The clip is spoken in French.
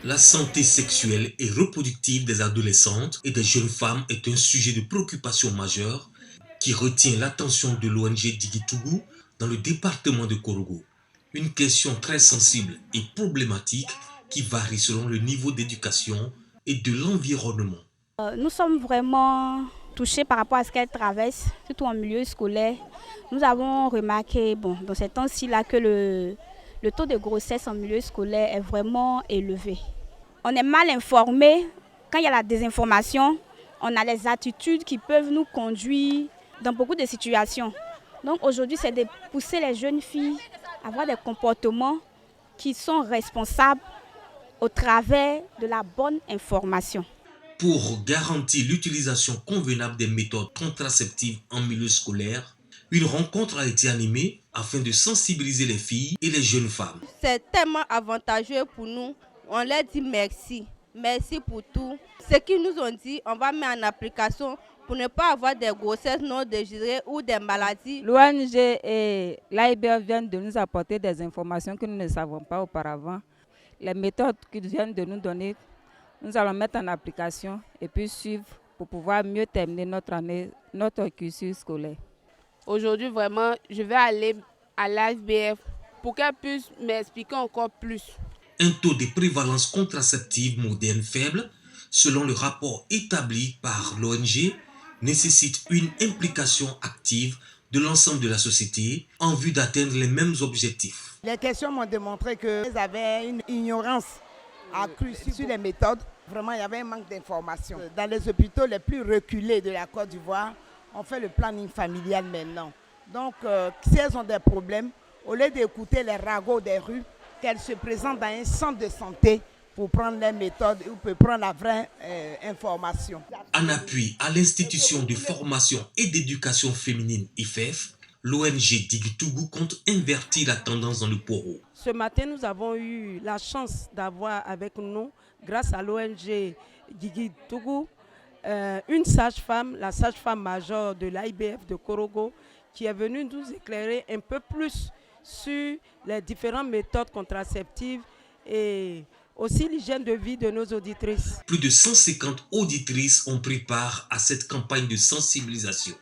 La santé sexuelle et reproductive des adolescentes et des jeunes femmes est un sujet de préoccupation majeure qui retient l'attention de l'ONG Digitougou dans le département de Korogo. Une question très sensible et problématique qui varie selon le niveau d'éducation et de l'environnement. Nous sommes vraiment touchés par rapport à ce qu'elle traverse, surtout en milieu scolaire. Nous avons remarqué dans ces temps-ci là que le taux de grossesse en milieu scolaire est vraiment élevé. On est mal informé. Quand il y a la désinformation, on a les attitudes qui peuvent nous conduire dans beaucoup de situations. Donc aujourd'hui, c'est de pousser les jeunes filles à avoir des comportements qui sont responsables au travers de la bonne information. Pour garantir l'utilisation convenable des méthodes contraceptives en milieu scolaire, une rencontre a été animée afin de sensibiliser les filles et les jeunes femmes. C'est tellement avantageux pour nous. On leur dit merci. Merci pour tout. Ce qu'ils nous ont dit, on va mettre en application pour ne pas avoir des grossesses non désirées ou des maladies. L'ONG et l'AIBF viennent de nous apporter des informations que nous ne savons pas auparavant. Les méthodes qu'ils viennent de nous donner, nous allons mettre en application et puis suivre pour pouvoir mieux terminer notre année, notre cursus scolaire. Aujourd'hui, vraiment, je vais aller à l'AIBF pour qu'elle puisse m'expliquer encore plus. Un taux de prévalence contraceptive moderne faible, selon le rapport établi par l'ONG, nécessite une implication active de l'ensemble de la société en vue d'atteindre les mêmes objectifs. Les questions m'ont démontré qu'ils avaient une ignorance accrue sur les méthodes. Vraiment, il y avait un manque d'informations. Dans les hôpitaux les plus reculés de la Côte d'Ivoire, on fait le planning familial maintenant. Donc, si elles ont des problèmes, au lieu d'écouter les ragots des rues, qu'elles se présentent dans un centre de santé pour prendre les méthodes ou pour prendre la vraie information. En appui à l'institution de formation et d'éducation féminine IFEF, l'ONG Digitougou compte invertir la tendance dans le Poro. Ce matin, nous avons eu la chance d'avoir avec nous, grâce à l'ONG Digitougou, une sage-femme, la sage-femme majeure de l'AIBF de Korogo, qui est venue nous éclairer un peu plus sur les différentes méthodes contraceptives et aussi l'hygiène de vie de nos auditrices. Plus de 150 auditrices ont pris part à cette campagne de sensibilisation.